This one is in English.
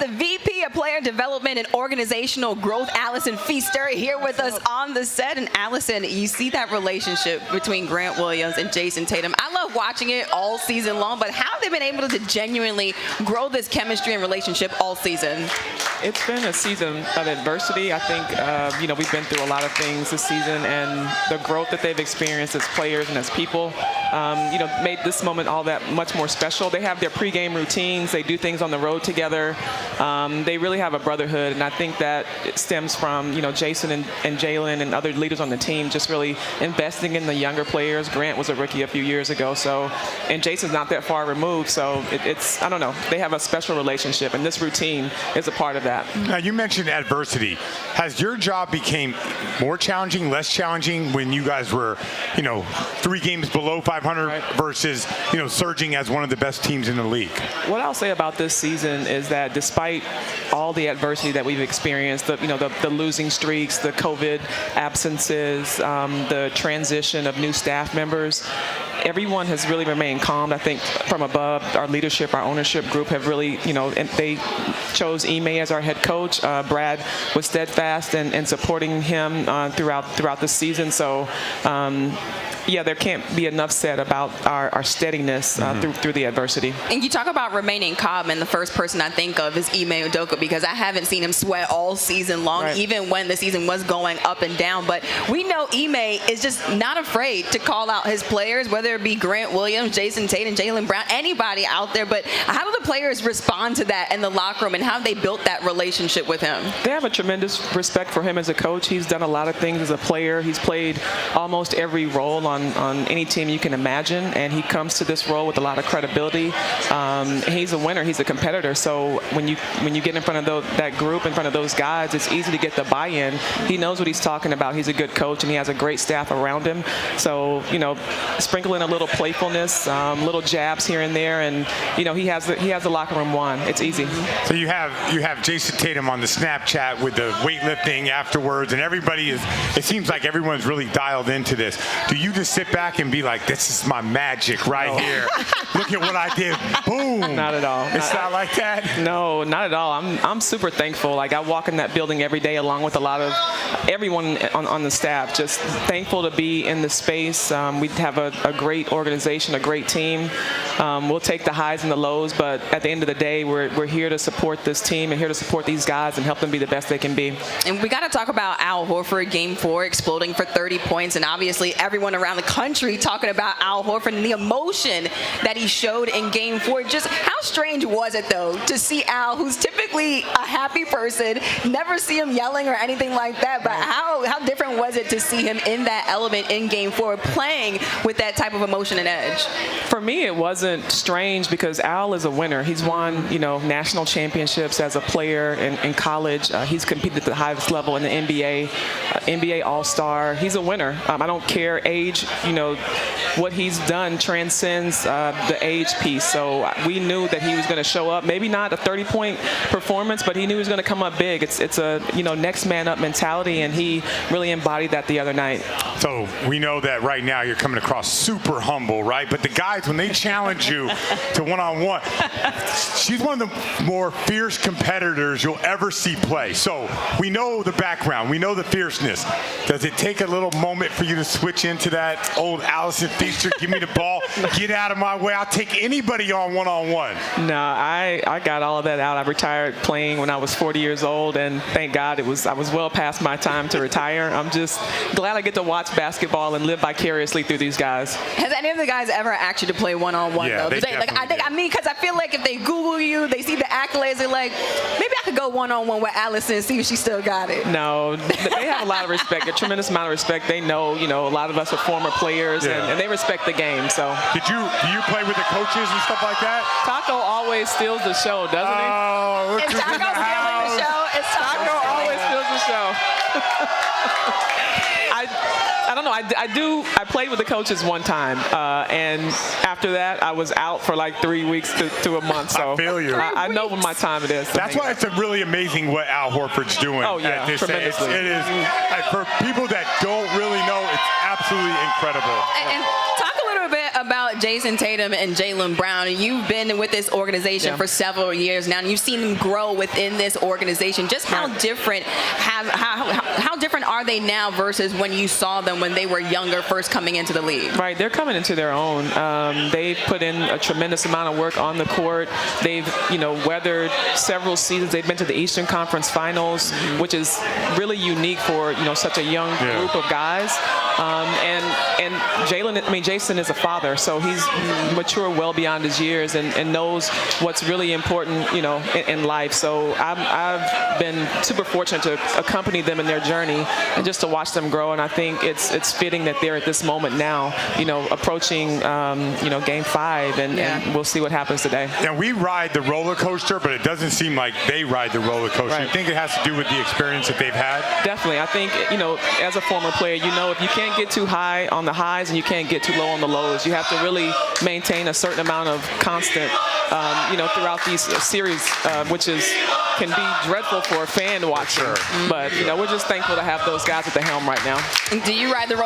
the VP of Player Development and Organizational Growth, Allison Feaster, here with us on the set. And Allison, you see that relationship between Grant Williams and Jayson Tatum. I love watching it all season long, but how have they been able to genuinely grow this chemistry and relationship all season? It's been a season of adversity. I think, we've been through a lot of things this season, and the growth that they've experienced as players and as people, made this moment all that much more special. They have their pregame routines. They do things on the road together. They really have a brotherhood, and I think that it stems from, Jayson and Jalen and other leaders on the team just really investing in the younger players. Grant was a rookie a few years ago, and Jason's not that far removed, so it's, I don't know, they have a special relationship, and this routine is a part of that. Now, you mentioned adversity. Has your job became more challenging, less challenging when you guys were, 3 games below 500 versus, surging as one of the best teams in the league? What I'll say about this season is that despite all the adversity that we've experienced, the losing streaks, the COVID absences, the transition of new staff members, everyone has really remained calm. I think from above, our leadership, our ownership group have really, and they chose Ime as our head coach. Brad was steadfast in supporting him throughout the season. So, there can't be enough said about our steadiness through the adversity. And you talk about remaining calm, and the first person I think of is Ime Udoka, because I haven't seen him sweat all season long, even when the season was going up and down. But we know Ime is just not afraid to call out his players, whether it be Grant Williams, Jayson Tatum, Jaylen Brown, anybody out there. But how do the players respond to that in the locker room, and how have they built that relationship with him? They have a tremendous respect for him as a coach. He's done a lot of things as a player. He's played almost every role on any team you can imagine, and he comes to this role with a lot of credibility. He's a winner. He's a competitor. So when you get in front of that group, in front of those guys, it's easy to get the buy-in. He knows what he's talking about. He's a good coach, and he has a great staff around him. So sprinkle in a little playfulness, little jabs here and there, and he has the locker room won. It's easy. So you have Jayson Tatum on the Snapchat with the weightlifting afterwards, and it seems like everyone's really dialed into this. Do you just sit back and be like, this is my magic right here? Look at what I did. Boom. Not at all. It's not like that? No, not at all. I'm super thankful. Like, I walk in that building every day along with a lot of everyone on the staff. Just thankful to be in the space. We have a great organization, a great team. We'll take the highs and the lows, but at the end of the day, we're here to support this team and here to support these guys and help them be the best they can be. And we got to talk about Al Horford, Game 4, exploding for 30 points, and obviously everyone around the country talking about Al Horford and the emotion that he showed in Game 4. Just how strange was it, though, to see Al, who's typically a happy person, never see him yelling or anything like that, but how different was it to see him in that element in Game 4, playing with that type of emotion and edge? For me, it wasn't strange because Al is a winner. He's won, national championships as a player in college. He's competed at the highest level in the NBA, NBA All-Star. He's a winner. I don't care age. What he's done transcends the age piece. So we knew that he was going to show up. Maybe not a 30-point performance, but he knew he was going to come up big. It's a next man up mentality, and he really embodied that the other night. So we know that right now you're coming across super humble, right? But the guys, when they challenge you to one-on-one, she's one of the more fierce competitors you'll ever see play. So we know the background. We know the fierceness. Does it take a little moment for you to switch into that old Allison Feaster, give me the ball, get out of my way, I'll take anybody on one-on-one? No, I got all of that out. I retired playing when I was 40 years old, and thank God I was well past my time to retire. I'm just glad I get to watch basketball and live vicariously through these guys. Has any of the guys ever asked you to play one-on-one, though? Because I feel like if they Google you, they see the accolades, they're like, maybe I could go one-on-one with Allison and see if she still got it. No, they have a lot of respect, a tremendous amount of respect. They know, a lot of us are former players, and they respect the game. So, do you play with the coaches and stuff like that? Taco always steals the show, doesn't he? Oh, look If who's in Taco's the stealing the house. show, it's Taco always steals the show. I don't know. I played with the coaches one time, and after that, I was out for like 3 weeks to a month. So I feel you. I know when my time it is. That's why it's really amazing what Al Horford's doing. Oh, yeah, at this tremendously. It is, for people that don't really know, it's absolutely incredible. And talk a little bit about Jayson Tatum and Jaylen Brown. You've been with this organization for several years now, and you've seen them grow within this organization. Just how different how different are they now versus when you saw them when they were younger, first coming into the league? Right, they're coming into their own. They put in a tremendous amount of work on the court. They've, weathered several seasons. They've been to the Eastern Conference Finals, which is really unique for such a young group of guys. And Jayson is a father, so he's mature well beyond his years and knows what's really important, in life. So I've been super fortunate to accompany them in their journey and just to watch them grow. And I think it's fitting that they're at this moment now, approaching, Game 5, and we'll see what happens today. Yeah, we ride the roller coaster, but it doesn't seem like they ride the roller coaster. Right. You think it has to do with the experience that they've had? Definitely. I think, as a former player, if you can't get too high on the highs and you can't get too low on the lows, you have to really maintain a certain amount of constant, throughout these series, which can be dreadful for a fan watching. Sure. But, we're just thankful to have those guys at the helm right now. Do you ride the roller